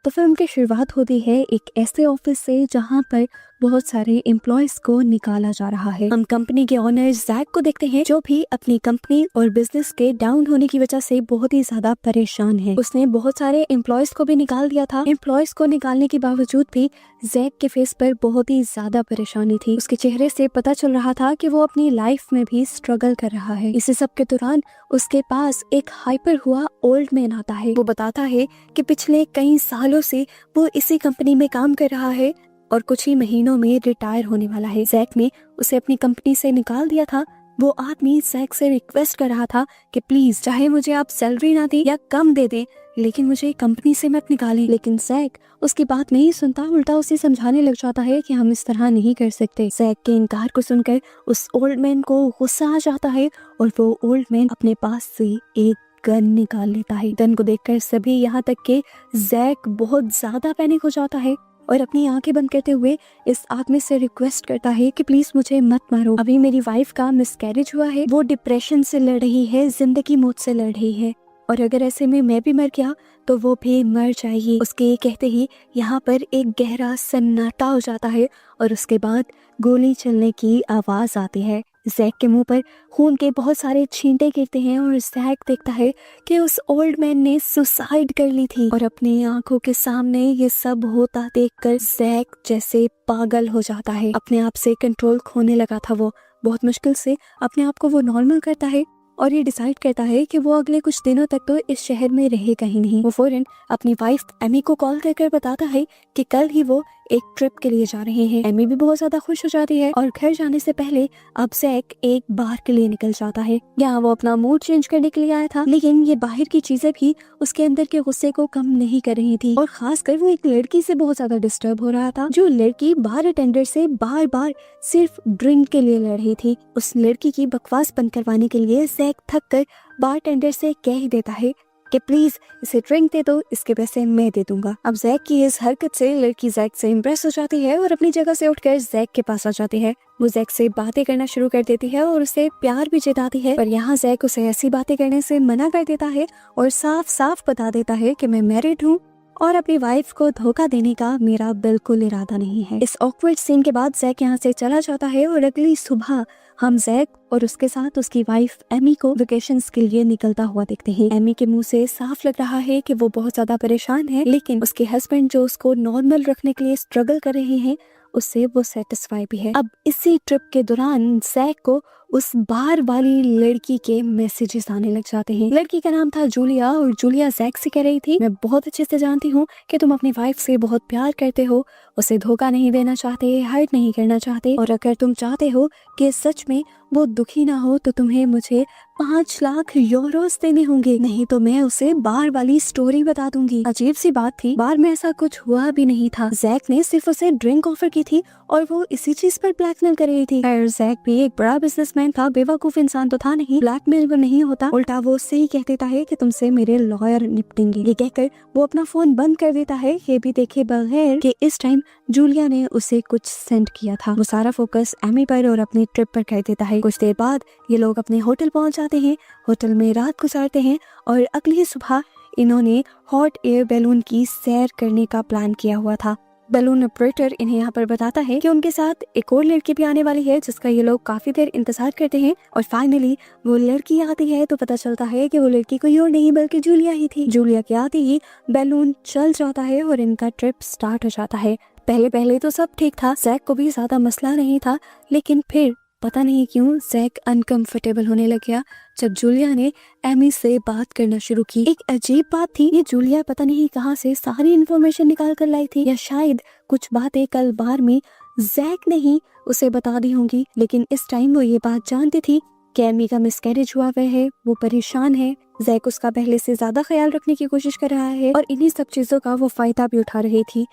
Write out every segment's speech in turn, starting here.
तो फिल्म की शुरुआत होती है एक ऐसे ऑफिस से जहां पर बहुत सारे एम्प्लॉयज को निकाला जा रहा है। हम कंपनी के ओनर जैक को देखते हैं जो भी अपनी कंपनी और बिजनेस के डाउन होने की वजह से बहुत ही ज्यादा परेशान है। उसने बहुत सारे एम्प्लॉयज को भी निकाल दिया था। एम्प्लॉयज को निकालने के बावजूद भी जैक के फेस पर बहुत ही ज्यादा परेशानी थी। उसके चेहरे से पता चल रहा था कि वो अपनी लाइफ में भी स्ट्रगल कर रहा है। इसी सब के दौरान उसके पास एक हाइपर हुआ ओल्ड मैन आता है। वो बताता है कि पिछले कई सालों से वो इसी कंपनी में काम कर रहा है और कुछ ही महीनों में रिटायर होने वाला है। जैक ने उसे अपनी कंपनी से निकाल दिया था। वो आदमी जैक से रिक्वेस्ट कर रहा था कि प्लीज चाहे मुझे आप सैलरी ना दे या कम दे दे, लेकिन मुझे कंपनी से मत निकालें। लेकिन जैक उसकी बात नहीं सुनता, उल्टा उसे समझाने लग जाता है कि हम इस तरह नहीं कर सकते। जैक के इनकार को सुनकर उस ओल्ड मैन को गुस्सा आ जाता है और वो ओल्ड मैन अपने पास से एक गन निकाल लेता है। गन को देखकर सभी यहाँ तक के जैक बहुत ज्यादा पैनिक हो जाता है और अपनी आंखें बंद करते हुए इस आदमी से रिक्वेस्ट करता है कि प्लीज मुझे मत मारो। अभी मेरी वाइफ का मिसकैरेज हुआ है, वो डिप्रेशन से लड़ रही है, जिंदगी मौत से लड़ रही है, और अगर ऐसे में मैं भी मर गया तो वो भी मर जाएगी। उसके ये कहते ही यहाँ पर एक गहरा सन्नाटा हो जाता है और उसके बाद गोली चलने की आवाज आती है। जैक के मुंह पर खून के बहुत सारे छींटे गिरते हैं और जैक देखता है कि उस ओल्ड मैन ने सुसाइड कर ली थी। और अपनी आंखों के सामने ये सब होता देखकर जैक जैसे पागल हो जाता है। अपने आप से कंट्रोल खोने लगा था। वो बहुत मुश्किल से अपने आप को वो नॉर्मल करता है और ये डिसाइड करता है कि वो अगले कुछ दिनों तक तो इस शहर में रहेगा ही नहीं। वो फौरन अपनी वाइफ एमी को कॉल कर बताता है कि कल ही वो एक ट्रिप के लिए जा रहे हैं। एमी भी बहुत ज्यादा खुश हो जाती है और घर जाने से पहले अब जैक एक बार के लिए निकल जाता है। यहाँ वो अपना मूड चेंज करने के लिए आया था, लेकिन ये बाहर की चीजें भी उसके अंदर के गुस्से को कम नहीं कर रही थी। और खासकर वो एक लड़की से बहुत ज्यादा डिस्टर्ब हो रहा था, जो लड़की बार अटेंडर से बार बार सिर्फ ड्रिंक के लिए लड़ रही थी। उस लड़की की बकवास बंद करवाने के लिए जैक थक कर बारटेंडर से कह ही देता है कि प्लीज इसे ड्रिंक दे दो, इसके पैसे मैं दे दूंगा। अब जैक की इस हरकत से लड़की जैक से इम्प्रेस हो जाती है और अपनी जगह से उठकर जैक के पास आ जाती है। वो जैक से बातें करना शुरू कर देती है और उसे प्यार भी जताती है, पर यहाँ जैक उसे ऐसी बातें करने से मना कर देता है और साफ साफ बता देता है कि मैं मैरिड हूँ और अपनी वाइफ को धोखा देने का मेरा बिल्कुल इरादा नहीं है। इस ऑकवर्ड सीन के बाद जैक यहाँ से चला जाता है और अगली सुबह हम जैक और उसके साथ उसकी वाइफ एमी को वेकेशंस के लिए निकलता हुआ देखते हैं। एमी के मुंह से साफ लग रहा है कि वो बहुत ज्यादा परेशान है, लेकिन उसके हस्बैंड जो उसको नॉर्मल रखने के लिए स्ट्रगल कर रहे हैं उससे वो सेटिस्फाई भी है। अब इसी ट्रिप के दौरान जैक को उस बार वाली लड़की के मैसेजेस आने लग जाते हैं। लड़की का नाम था जूलिया और जूलिया जैक से कह रही थी, मैं बहुत अच्छे से जानती हूँ कि तुम अपनी वाइफ से बहुत प्यार करते हो, उसे धोखा नहीं देना चाहते, हर्ट नहीं करना चाहते, और अगर तुम चाहते हो कि सच में वो दुखी ना हो तो तुम्हें मुझे 5 लाख यूरोस देने होंगे, नहीं तो मैं उसे बार वाली स्टोरी बता दूंगी। अजीब सी बात थी, बार में ऐसा कुछ हुआ भी नहीं था। जैक ने सिर्फ उसे ड्रिंक ऑफर की थी और वो इसी चीज पर ब्लैकमेल कर रही थी। जैक भी एक बड़ा बिजनेसमैन था, बेवकूफ इंसान तो था नहीं। ब्लैकमेल वो नहीं होता, उल्टा वो उससे ही कह देता है कि तुमसे मेरे लॉयर निपटेंगे। ये कहकर वो अपना फोन बंद कर देता है, ये भी देखे बगैर कि इस टाइम जूलिया ने उसे कुछ सेंड किया था। वो सारा फोकस एमी पर और अपनी ट्रिप पर कर देता है। कुछ देर बाद ये लोग अपने होटल पहुंच जाते हैं, होटल में रात गुजारते हैं और अगली सुबह इन्होंने हॉट एयर बैलून की सैर करने का प्लान किया हुआ था। बैलून ऑपरेटर इन्हें यहाँ पर बताता है कि उनके साथ एक और लड़की भी आने वाली है जिसका ये लोग काफी देर इंतजार करते हैं और फाइनली वो लड़की आती है तो पता चलता है कि वो लड़की कोई और नहीं बल्कि जूलिया ही थी। जूलिया के आते ही बैलून चल जाता है और इनका ट्रिप स्टार्ट हो जाता है। पहले तो सब ठीक था, जैक को भी ज्यादा मसला नहीं था, लेकिन फिर पता नहीं क्यों जैक अनकंफर्टेबल होने लग गया जब जूलिया ने एमी से बात करना शुरू की। एक अजीब बात थी, ये जूलिया पता नहीं कहां से सारी इन्फॉर्मेशन निकाल कर लाई थी, या शायद कुछ बातें कल बार में जैक ने ही उसे बता दी होंगी, लेकिन इस टाइम वो ये बात जानती थी कि एमी का मिसकैरेज हुआ हुआ है, वो परेशान है, जैक उसका पहले से ज्यादा ख्याल रखने की कोशिश कर रहा है और इन्हीं सब चीजों का वो फायदा भी उठा रही थी।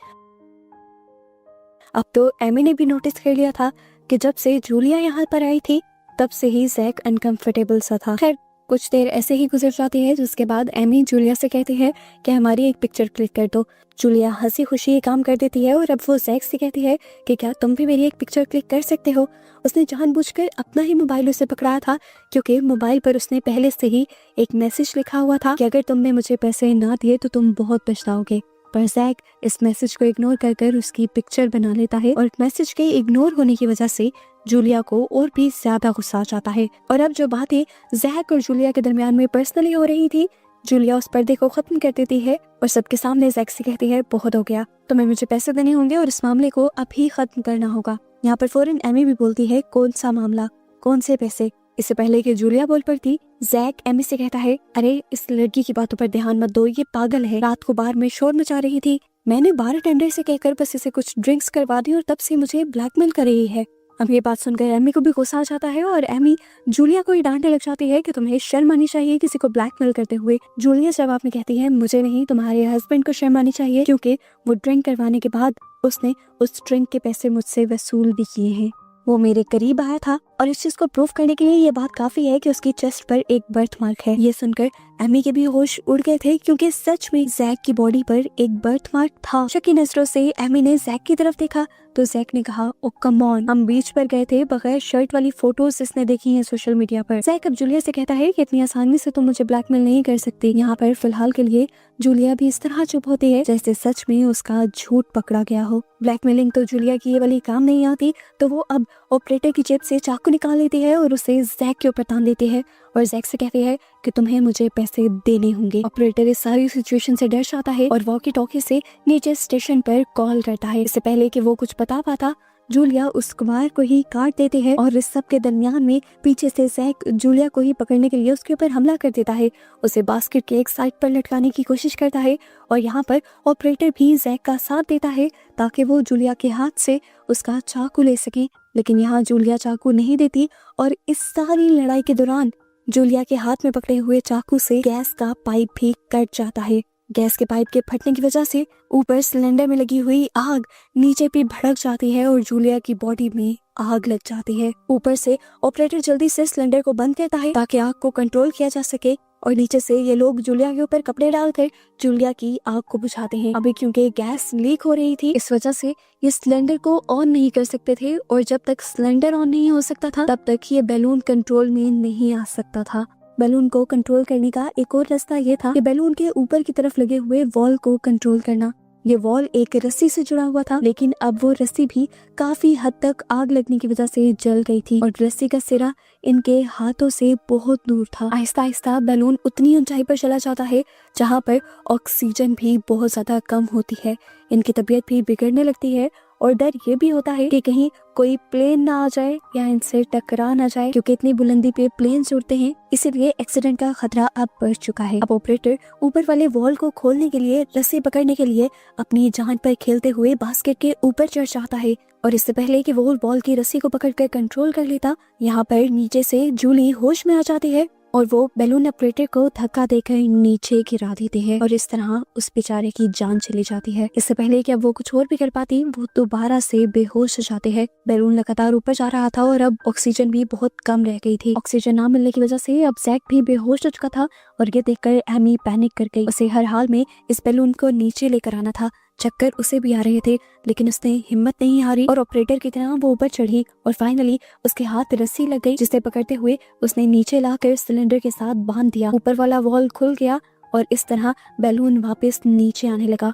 अब तो एमी ने भी नोटिस कर लिया था कि जब से जूलिया यहाँ पर आई थी तब से ही जैक अनकंफर्टेबल सा था। खैर कुछ देर ऐसे ही गुजर जाती है जिसके बाद एमी जूलिया से कहती है कि हमारी एक पिक्चर क्लिक कर दो। जूलिया हंसी खुशी काम कर देती है और अब वो जैक से कहती है कि क्या तुम भी मेरी एक पिक्चर क्लिक कर सकते हो। उसने जानबूझकर अपना ही मोबाइल उसे पकड़ाया था क्योंकि मोबाइल पर उसने पहले से ही एक मैसेज लिखा हुआ था कि अगर तुमने मुझे पैसे ना दिए तो तुम बहुत पछताओगे। पर जैक इस मैसेज को इग्नोर कर कर उसकी पिक्चर बना लेता है और मैसेज के इग्नोर होने की वजह से जूलिया को और भी ज्यादा गुस्सा आ जाता है। और अब जो बातें जैक और जूलिया के दरमियान में पर्सनली हो रही थी, जूलिया उस पर्दे को खत्म कर देती है और सबके सामने जैक से कहती है बहुत हो गया, तुम्हें मुझे पैसे देने होंगे और इस मामले को अभी खत्म करना होगा। यहाँ पर फौरन एमी भी बोलती है कौन सा मामला, कौन से पैसे। इससे पहले कि जूलिया बोल पड़ती, जैक एमी से कहता है अरे इस लड़की की बातों पर ध्यान मत दो, ये पागल है, रात को बार में शोर मचा रही थी, मैंने बार टेंडर से कहकर बस इसे कुछ ड्रिंक्स करवा दी और तब से मुझे ब्लैकमेल कर रही है। अब ये बात सुनकर एमी को भी गुस्सा आ जाता है और एमी जूलिया को ही डांटने लग जाती है कि तुम्हें शर्म आनी चाहिए किसी को ब्लैकमेल करते हुए। जूलिया जवाब में कहती है मुझे नहीं, तुम्हारे हस्बैंड को शर्म आनी चाहिए, क्योंकि वो ड्रिंक करवाने के बाद उसने उस ड्रिंक के पैसे मुझसे वसूल भी किए हैं। वो मेरे करीब आया था और इस चीज को प्रूव करने के लिए ये बात काफी है कि उसकी चेस्ट पर एक बर्थ मार्क है। ये सुनकर एमी के भी होश उड़ गए थे, क्योंकि सच में जैक की बॉडी पर एक बर्थ मार्क था। शकी नजरों से एमी ने जैक की तरफ देखा तो जैक ने कहा ओ कम ऑन, हम बीच पर गए थे, बगैर शर्ट वाली फोटोज इसने देखी हैं सोशल मीडिया पर। जैक अब जूलिया से कहता है कि इतनी आसानी से तुम मुझे ब्लैकमेल नहीं कर सकती। यहाँ पर फिलहाल के लिए जूलिया भी इस तरह चुप होती है जैसे सच में उसका झूठ पकड़ा गया हो। ब्लैकमेलिंग तो जूलिया की ये वाली काम नहीं आती, तो वो अब ऑपरेटर की जेब से चाकू निकाल लेती है और उसे जैक के ऊपर तान देती है और जैक से कहती है कि तुम्हें मुझे पैसे देने होंगे। ऑपरेटर इस सारी सिचुएशन से डर जाता है और वॉकी टॉकी से नीचे स्टेशन पर कॉल करता है। इससे पहले कि वो कुछ बता पाता, जूलिया उस कुमार को ही काट देती है और इस सब के दरमियान में पीछे से जैक जूलिया को ही पकड़ने के लिए उसके ऊपर हमला कर देता है, उसे बास्केट के एक साइड पर लटकाने की कोशिश करता है और यहाँ पर ऑपरेटर भी जैक का साथ देता है ताकि वो जूलिया के हाथ से उसका चाकू ले सके। लेकिन यहाँ जूलिया चाकू नहीं देती और इस सारी लड़ाई के दौरान जूलिया के हाथ में पकड़े हुए चाकू से गैस का पाइप भी कट जाता है। गैस के पाइप के फटने की वजह से ऊपर सिलेंडर में लगी हुई आग नीचे भी भड़क जाती है और जूलिया की बॉडी में आग लग जाती है। ऊपर से ऑपरेटर जल्दी से सिलेंडर को बंद करता है ताकि आग को कंट्रोल किया जा सके और नीचे से ये लोग जूलिया के ऊपर कपड़े डालकर जूलिया की आग को बुझाते हैं। अभी क्योंकि गैस लीक हो रही थी, इस वजह से ये सिलेंडर को ऑन नहीं कर सकते थे और जब तक सिलेंडर ऑन नहीं हो सकता था तब तक ये बैलून कंट्रोल में नहीं आ सकता था। बैलून को कंट्रोल करने का एक और रास्ता ये था कि बैलून के ऊपर की तरफ लगे हुए वॉल को कंट्रोल करना। ये वॉल एक रस्सी से जुड़ा हुआ था, लेकिन अब वो रस्सी भी काफी हद तक आग लगने की वजह से जल गई थी और रस्सी का सिरा इनके हाथों से बहुत दूर था। आहिस्ता आहिस्ता बैलून उतनी ऊंचाई पर चला जाता है जहाँ पर ऑक्सीजन भी बहुत ज्यादा कम होती है। इनकी तबीयत भी बिगड़ने लगती है और डर ये भी होता है कि कहीं कोई प्लेन ना आ जाए या इनसे टकरा ना जाए, क्योंकि इतनी बुलंदी पे प्लेन उड़ते हैं, इसीलिए एक्सीडेंट का खतरा अब बढ़ चुका है। अब ऑपरेटर ऊपर वाले वॉल को खोलने के लिए रस्सी पकड़ने के लिए अपनी जान पर खेलते हुए बास्केट के ऊपर चढ़ जाता है और इससे पहले कि वो बॉल की रस्सी को पकड़कर कंट्रोल कर लेता, यहाँ पर नीचे से जूली होश में आ जाती है और वो बैलून ऑपरेटर को धक्का देकर नीचे गिरा देते हैं और इस तरह उस बेचारे की जान चली जाती है। इससे पहले कि अब वो कुछ और भी कर पाती, वो दोबारा से बेहोश हो जाते हैं। बैलून लगातार ऊपर जा रहा था और अब ऑक्सीजन भी बहुत कम रह गई थी। ऑक्सीजन ना मिलने की वजह से अब जैक भी बेहोश हो चुका था और ये देखकर एमी पैनिक कर गई। उसे हर हाल में इस बैलून को नीचे लेकर आना था। चक्कर उसे भी आ रहे थे, लेकिन उसने हिम्मत नहीं हारी और ऑपरेटर की तरह वो ऊपर चढ़ी और फाइनली उसके हाथ रस्सी लग गई, जिसे पकड़ते हुए उसने नीचे लाकर सिलेंडर के साथ बांध दिया। ऊपर वाला वॉल खुल गया और इस तरह बैलून वापस नीचे आने लगा।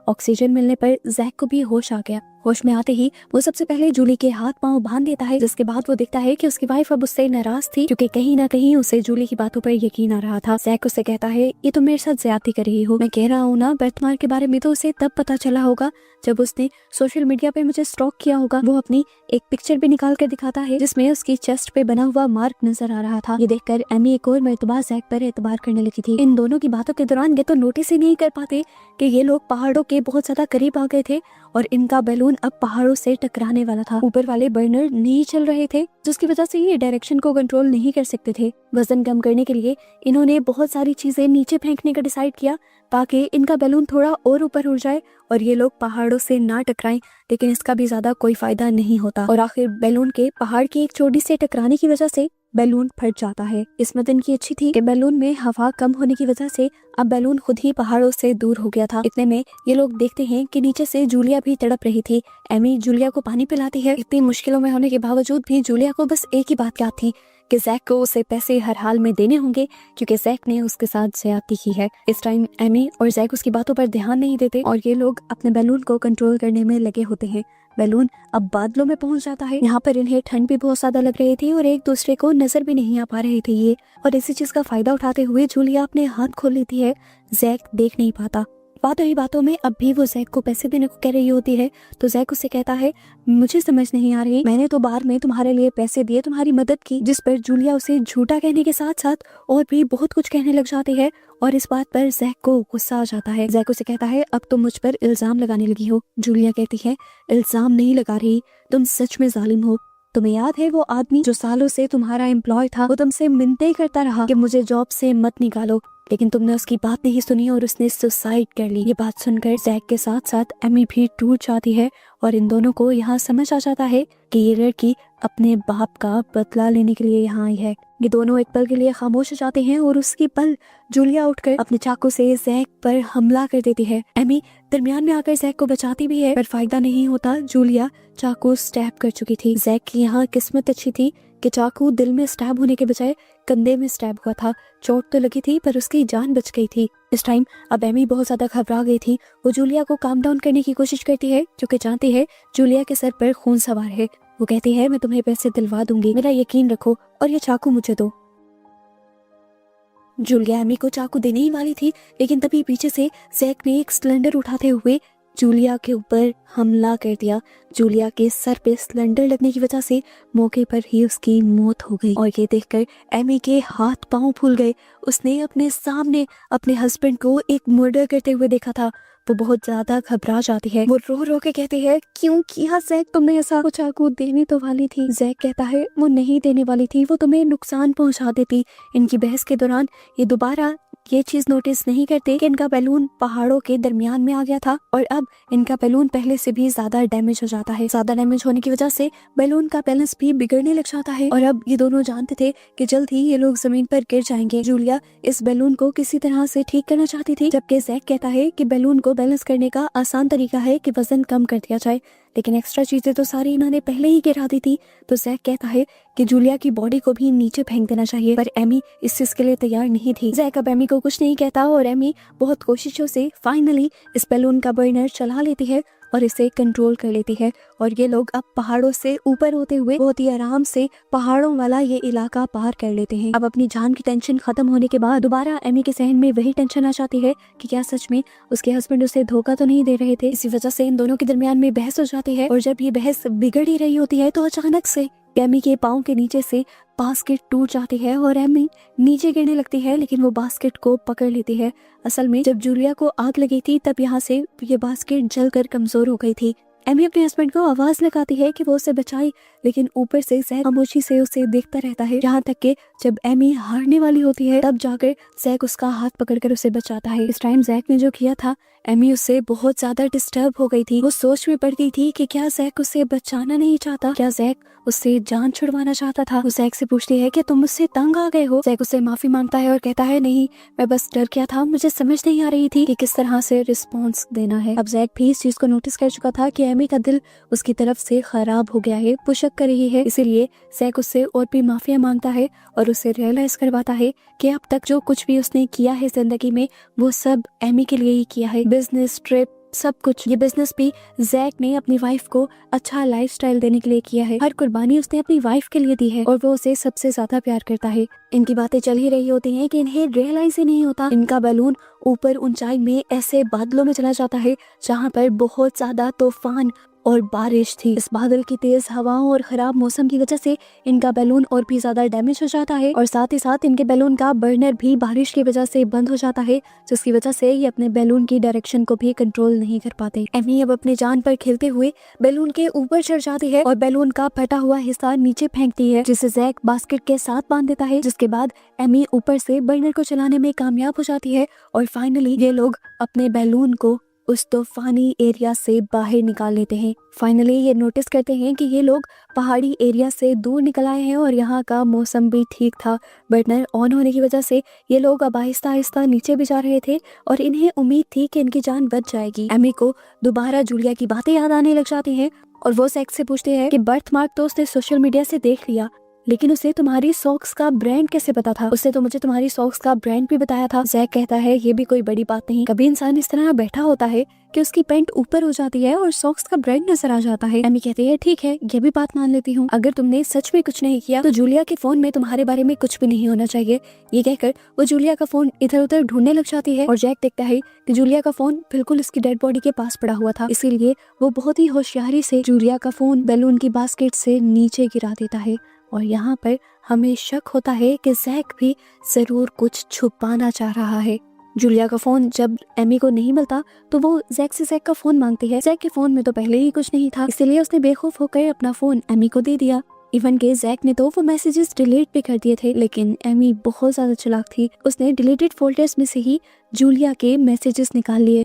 ऑक्सीजन मिलने पर जैक को भी होश आ गया। होश में आते ही वो सबसे पहले जूली के हाथ पांव बांध देता है, जिसके बाद वो देखता है कि उसकी वाइफ अब उससे नाराज थी, क्योंकि कहीं ना कहीं उसे जूली की बातों पर यकीन आ रहा था। जैक उससे कहता है ये तो मेरे साथ ज्यादती कर रही हो, मैं कह रहा हूँ ना, बर्थमार्क के बारे में तो उसे तब पता चला होगा जब उसने सोशल मीडिया पे मुझे स्टॉक किया होगा। वो अपनी एक पिक्चर भी निकाल कर दिखाता है जिसमें उसकी चेस्ट पे बना हुआ मार्क नजर आ रहा था। ये देखकर एमी एक और मर्तबा जैक पर एतबार करने लगी थी। इन दोनों की बातों के दौरान ये तो नोटिस ही नहीं कर पाते कि ये लोग पहाड़ों के बहुत ज्यादा करीब आ गए थे और इनका बैलून अब पहाड़ों से टकराने वाला था। ऊपर वाले बर्नर नहीं चल रहे थे, जिसकी वजह से ये डायरेक्शन को कंट्रोल नहीं कर सकते थे। वजन कम करने के लिए इन्होंने बहुत सारी चीजें नीचे फेंकने का डिसाइड किया ताकि इनका बैलून थोड़ा और ऊपर उड़ जाए और ये लोग पहाड़ों से ना टकराएं, लेकिन इसका भी ज्यादा कोई फायदा नहीं होता और आखिर बैलून के पहाड़ की एक चोटी से टकराने की वजह से बैलून फट जाता है। किस्मत इनकी अच्छी थी कि बैलून में हवा कम होने की वजह से अब बैलून खुद ही पहाड़ों से दूर हो गया था। इतने में ये लोग देखते हैं कि नीचे से जूलिया भी तड़प रही थी। एमी जूलिया को पानी पिलाती है। इतनी मुश्किलों में होने के बावजूद भी जूलिया को बस एक ही बात याद थी कि जैक को उसे पैसे हर हाल में देने होंगे क्योंकि जैक ने उसके साथ ज्यादती की है। इस टाइम एमी और जैक उसकी बातों पर ध्यान नहीं देते और ये लोग अपने बैलून को कंट्रोल करने में लगे होते हैं। बैलून अब बादलों में पहुंच जाता है। यहाँ पर इन्हें ठंड भी बहुत ज्यादा लग रही थी और एक दूसरे को नजर भी नहीं आ पा रहे थे ये, और इसी चीज का फायदा उठाते हुए जूलिया अपने हाथ खोल लेती है। जैक देख नहीं पाता। बातों ही बातों में अब भी वो जैक को पैसे देने को कह रही होती है तो जैक उससे कहता है, मुझे समझ नहीं आ रही, मैंने तो बार में तुम्हारे लिए पैसे दिए, तुम्हारी मदद की। जिस पर जूलिया उसे झूठा कहने के साथ साथ और भी बहुत कुछ कहने लग जाती है और इस बात पर जैक को गुस्सा आ जाता है। जैक उसे कहता है, अब तुम मुझ पर इल्जाम लगाने लगी हो। जूलिया कहती है, इल्जाम नहीं लगा रही, तुम सच में जालिम हो। तुम्हें याद है वो आदमी जो सालों से तुम्हारा एम्प्लॉय था, वो तुमसे मिन्नतें करता रहा कि मुझे जॉब से मत निकालो, लेकिन तुमने उसकी बात नहीं सुनी और उसने सुसाइड कर ली। ये बात सुनकर जैक के साथ साथ एमी भी टूट जाती है और इन दोनों को यहाँ समझ आ जाता है कि ये लड़की अपने बाप का बदला लेने के लिए यहाँ आई है। ये दोनों एक पल के लिए खामोश हो जाते हैं और उसकी पल जूलिया उठकर अपने चाकू से जैक पर हमला कर देती है। एमी दरमियान में आकर जैक को बचाती भी है पर फायदा नहीं होता। जूलिया चाकू स्टैब कर चुकी थी। जैक की यहाँ किस्मत अच्छी थी कि चाकू दिल में स्टैब होने के बजाय कंधे में स्टैब हुआ था। चोट तो लगी थी पर उसकी जान बच गई थी। इस टाइम अब एमी बहुत ज्यादा घबरा गई थी। वो जूलिया को काम डाउन करने की कोशिश करती है क्योंकि जानती है जूलिया के सर पर खून सवार है। वो कहती है, मैं तुम्हें पैसे दिलवा दूंगी, मेरा यकीन रखो और ये चाकू मुझे दो। जूलिया एमी को चाकू देने ही वाली थी लेकिन तभी पीछे से जैक ने एक सिलेंडर उठाते हुए जूलिया के ऊपर हमला कर दिया। जूलिया के सर पे सिलेंडर लगने की वजह से मौके पर ही उसकी मौत हो गई और ये देखकर एमी के हाथ पांव फूल गए। उसने अपने सामने अपने हस्बैंड को एक मर्डर करते हुए देखा था। वो बहुत ज्यादा घबरा जाती है। वो रो रो के कहती है, क्यों किया जैक तुमने ऐसा? वो चाकू देनी तो वाली थी। जैक कहता है, वो नहीं देने वाली थी, वो तुम्हें नुकसान पहुंचा देती। इनकी बहस के दौरान ये दोबारा ये चीज नोटिस नहीं करते कि इनका बैलून पहाड़ों के दरमियान में आ गया था और अब इनका बैलून पहले से भी ज्यादा डैमेज हो जाता है। ज्यादा डैमेज होने की वजह से बैलून का बैलेंस भी बिगड़ने लग जाता है और अब ये दोनों जानते थे कि जल्द ही ये लोग जमीन पर गिर जाएंगे। जूलिया इस बैलून को किसी तरह से ठीक करना चाहती थी जबकि जैक कहता है कि बैलून को बैलेंस करने का आसान तरीका है कि वजन कम कर दिया जाए, लेकिन एक्स्ट्रा चीजें तो सारी इन्होंने पहले ही गिरा दी थी। तो जैक कहता है कि जूलिया की बॉडी को भी नीचे फेंक देना चाहिए पर एमी इस चीज के लिए तैयार नहीं थी। जैक अब एमी को कुछ नहीं कहता और एमी बहुत कोशिशों से फाइनली इस बैलून का बर्नर चला लेती है और इसे कंट्रोल कर लेती है और ये लोग अब पहाड़ों से ऊपर होते हुए बहुत ही आराम से पहाड़ों वाला ये इलाका पार कर लेते हैं। अब अपनी जान की टेंशन खत्म होने के बाद दोबारा एमी के सहन में वही टेंशन आ जाती है कि क्या सच में उसके हस्बैंड उसे धोखा तो नहीं दे रहे थे। इसी वजह से इन दोनों के दरमियान में बहस हो जाती है और जब ये बहस बिगड़ ही रही होती है तो अचानक से एमी के पाँव के नीचे से बास्केट टूट जाती है और एमी नीचे गिरने लगती है लेकिन वो बास्केट को पकड़ लेती है। असल में जब जूलिया को आग लगी थी तब यहाँ से ये बास्केट जलकर कमजोर हो गई थी। एमी अपने हस्बैंड को आवाज लगाती है कि वो उसे बचाए लेकिन ऊपर से जैक खामोशी से उसे देखता रहता है। यहाँ तक कि जब एमी हारने वाली होती है तब जाकर जैक उसका हाथ पकड़कर उसे बचाता है। इस टाइम जैक ने जो किया था एमी उससे बहुत ज्यादा डिस्टर्ब हो गई थी। वो सोच में पड़ गई थी कि क्या जैक उसे बचाना नहीं चाहता, क्या जैक उससे जान छुड़वाना चाहता था। वो जैक से पूछती है कि तुम मुझसे तंग आ गए हो। जैक उससे माफी मांगता है और कहता है, नहीं मैं बस डर गया था, मुझे समझ नहीं आ रही थी कि किस तरह से रिस्पॉन्स देना है। अब जैक भी इस चीज को नोटिस कर चुका था कि एमी का दिल उसकी तरफ से खराब हो गया है, पुशअप कर रही है, इसीलिए जैक उससे और भी माफिया मांगता है और उसे रियलाइज करवाता है कि अब तक जो कुछ भी उसने किया है जिंदगी में वो सब एमी के लिए ही किया है। बिजनेस ट्रिप सब कुछ, ये बिजनेस भी जैक ने अपनी वाइफ को अच्छा लाइफस्टाइल देने के लिए किया है। हर कुर्बानी उसने अपनी वाइफ के लिए दी है और वो उसे सबसे ज्यादा प्यार करता है। इनकी बातें चल ही रही होती हैं कि इन्हें रियलाइज ही नहीं होता इनका बैलून ऊपर ऊंचाई में ऐसे बादलों में चला जाता है जहाँ पर बहुत ज्यादा तूफान और बारिश थी। इस बादल की तेज हवाओं और खराब मौसम की वजह से इनका बैलून और भी ज्यादा डैमेज हो जाता है और साथ ही साथ इनके बैलून का बर्नर भी बारिश की वजह से बंद हो जाता है, जिसकी वजह से ये अपने बैलून की डायरेक्शन को भी कंट्रोल नहीं कर पाते। एमी अब अपनी जान पर खेलते हुए बैलून के ऊपर चढ़ जाती है और बैलून का फटा हुआ हिस्सा नीचे फेंकती है जिसे जैक बास्केट के साथ बांध देता है, जिसके बाद एमी ऊपर से बर्नर को चलाने में कामयाब हो जाती है और फाइनली ये लोग अपने बैलून को उस तूफानी एरिया से बाहर निकाल लेते हैं। फाइनली ये नोटिस करते हैं कि ये लोग पहाड़ी एरिया से दूर निकल आए हैं और यहाँ का मौसम भी ठीक था। बर्नर ऑन होने की वजह से ये लोग अब आहिस्ता आहिस्ता नीचे भी जा रहे थे और इन्हें उम्मीद थी कि इनकी जान बच जाएगी। एमी को दोबारा जूलिया की बातें याद आने लग जाती हैं और वो जैक से पूछते हैं कि बर्थ मार्क तो उसने सोशल मीडिया से देख लिया, लेकिन उसे तुम्हारी सॉक्स का ब्रांड कैसे पता था? उसने तो मुझे तुम्हारी सॉक्स का ब्रांड भी बताया था। जैक कहता है ये भी कोई बड़ी बात नहीं, कभी इंसान इस तरह बैठा होता है कि उसकी पैंट ऊपर हो जाती है और सॉक्स का ब्रांड नजर आ जाता है। एमी कहती है ठीक है, ये भी बात मान लेती हूँ, अगर तुमने सच में कुछ नहीं किया तो जूलिया के फोन में तुम्हारे बारे में कुछ भी नहीं होना चाहिए। ये कहकर वो जूलिया का फोन इधर उधर ढूंढने लग जाती है और जैक देखता है कि जूलिया का फोन बिल्कुल उसकी डेड बॉडी के पास पड़ा हुआ था, इसीलिए वो बहुत ही होशियारी से जूलिया का फोन बैलून की बास्केट से नीचे गिरा देता है। और यहाँ पर हमें शक होता है कि जैक भी जरूर कुछ छुपाना चाह रहा है। जूलिया का फोन जब एमी को नहीं मिलता तो वो जैक से जैक का फोन मांगती है। जैक के फोन में तो पहले ही कुछ नहीं था, इसलिए उसने बेखौफ होकर अपना फोन एमी को दे दिया। इवन के जैक ने तो वो मैसेजेस डिलीट भी कर दिए थे, लेकिन एमी बहुत ज्यादा चालाक थी, उसने डिलीटेड फोल्डर्स में से ही जूलिया के मैसेजेस निकाल लिए।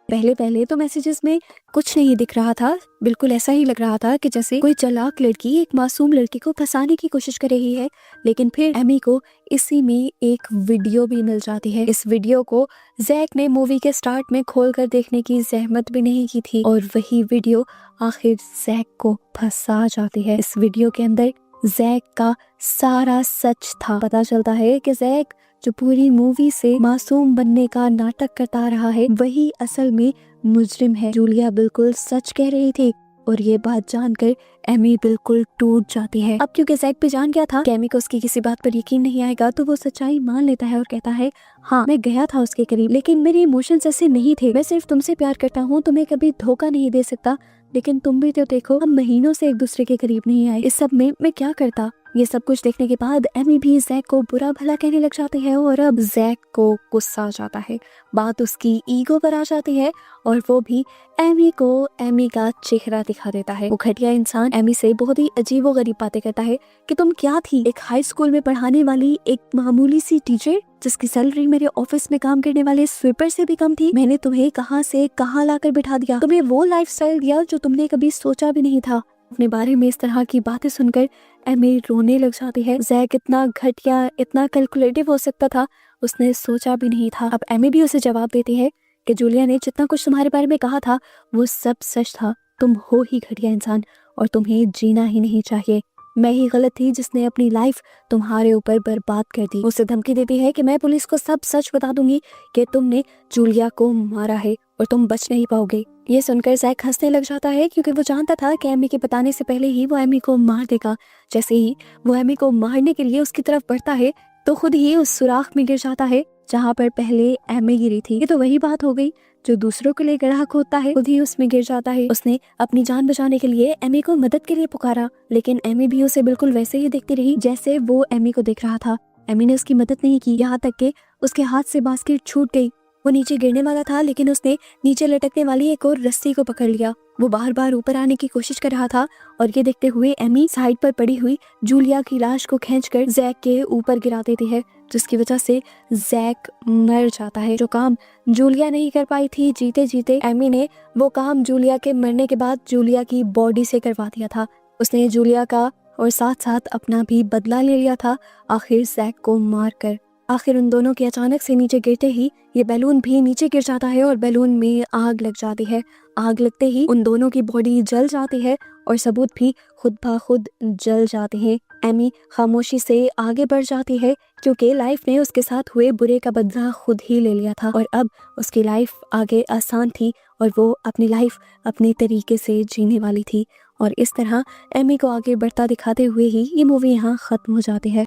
पहले तो मैसेजेस में कुछ नहीं दिख रहा था, बिल्कुल ऐसा ही लग रहा था कि जैसे कोई चालाक लड़की एक मासूम लड़की को फंसाने की कोशिश कर रही है। लेकिन फिर एमी को इसी में एक वीडियो भी मिल जाती है। इस वीडियो को जैक ने मूवी के स्टार्ट में खोलकर देखने की जहमत भी नहीं की थी और वही वीडियो आखिर जैक को फंसा जाती है। इस वीडियो के अंदर जैक का सारा सच था। पता चलता है कि जैक जो पूरी मूवी से मासूम बनने का नाटक करता रहा है वही असल में मुजरिम है। जूलिया बिल्कुल सच कह रही थी और ये बात जानकर एमी बिल्कुल टूट जाती है। अब क्योंकि जैक भी जान गया था कि एमी को उसकी किसी बात पर यकीन नहीं आएगा, तो वो सच्चाई मान लेता है और कहता है हाँ मैं गया था उसके करीब, लेकिन मेरे इमोशंस ऐसे नहीं थे, मैं सिर्फ तुमसे प्यार करता हूँ, तुम्हें कभी धोखा नहीं दे सकता, लेकिन तुम भी तो देखो हम महीनों से एक दूसरे के करीब नहीं आए, इस सब में मैं क्या करता। ये सब कुछ देखने के बाद एमी भी जैक को बुरा भला कहने लग जाती है और अब जैक को गुस्सा आ जाता है, बात उसकी ईगो पर आ जाती है और वो भी एमी को एमी का चेहरा दिखा देता है। वो घटिया इंसान एमी से बहुत ही अजीब व गरीब बातें करता है कि तुम क्या थी, एक हाई स्कूल में पढ़ाने वाली एक मामूली सी टीचर जिसकी सैलरी मेरे ऑफिस में काम करने वाले स्वीपर से भी कम थी। मैंने तुम्हें कहां से कहां लाकर बिठा दिया, तुम्हें वो लाइफस्टाइल दिया जो तुमने कभी सोचा भी नहीं था। अपने बारे में इस तरह की बातें सुनकर एमी रोने लग जाती है। जैक इतना घटिया इतना कैलकुलेटिव हो सकता था उसने सोचा भी नहीं था। अब एमी भी उसे जवाब देती है कि जूलिया ने जितना कुछ तुम्हारे बारे में कहा था वो सब सच था, तुम हो ही घटिया इंसान और तुम्हें जीना ही नहीं चाहिए। मैं ही गलत थी जिसने अपनी लाइफ तुम्हारे ऊपर बर्बाद कर दी। उसे धमकी देती है कि मैं पुलिस को सब सच बता दूंगी कि तुमने जूलिया को मारा है और तुम बच नहीं पाओगे। ये सुनकर जैक हंसने लग जाता है क्योंकि वो जानता था कि एमी के बताने से पहले ही वो एमी को मार देगा। जैसे ही वो एमी को मारने के लिए उसकी तरफ बढ़ता है तो खुद ही उस सुराख में गिर जाता है जहाँ पर पहले एमी गिरी थी। ये तो वही बात हो गई, जो दूसरों के लिए गड्ढा खोदता है खुद ही उसमें गिर जाता है। उसने अपनी जान बचाने के लिए एमी को मदद के लिए पुकारा, लेकिन एमी भी उसे बिल्कुल वैसे ही देखती रही जैसे वो एमी को देख रहा था। एमी ने उसकी मदद नहीं की, यहाँ तक कि उसके हाथ से बास्केट छूट गई। वो नीचे गिरने वाला था लेकिन उसने नीचे लटकने वाली एक और रस्सी को पकड़ लिया। वो बार बार ऊपर आने की कोशिश कर रहा था और ये देखते हुए एमी साइड पर पड़ी हुई जूलिया की लाश को खींचकर जैक के ऊपर गिरा देती है, जिसकी वजह से जैक मर जाता है। जो काम जूलिया नहीं कर पाई थी जीते जीते, एमी ने वो काम जूलिया के मरने के बाद जूलिया की बॉडी से करवा दिया था। उसने जूलिया का और साथ साथ अपना भी बदला ले लिया था आखिर जैक को मारकर। आखिर उन दोनों के अचानक से नीचे गिरते ही ये बैलून भी नीचे गिर जाता है और बैलून में आग लग जाती है। आग लगते ही उन दोनों की बॉडी जल जाती है और सबूत भी खुद ब खुद जल जाते हैं। एमी खामोशी से आगे बढ़ जाती है क्योंकि लाइफ ने उसके साथ हुए बुरे का बदला खुद ही ले लिया था और अब उसकी लाइफ आगे आसान थी और वो अपनी लाइफ अपने तरीके से जीने वाली थी। और इस तरह एमी को आगे बढ़ता दिखाते हुए ही ये मूवी यहाँ खत्म हो जाती है।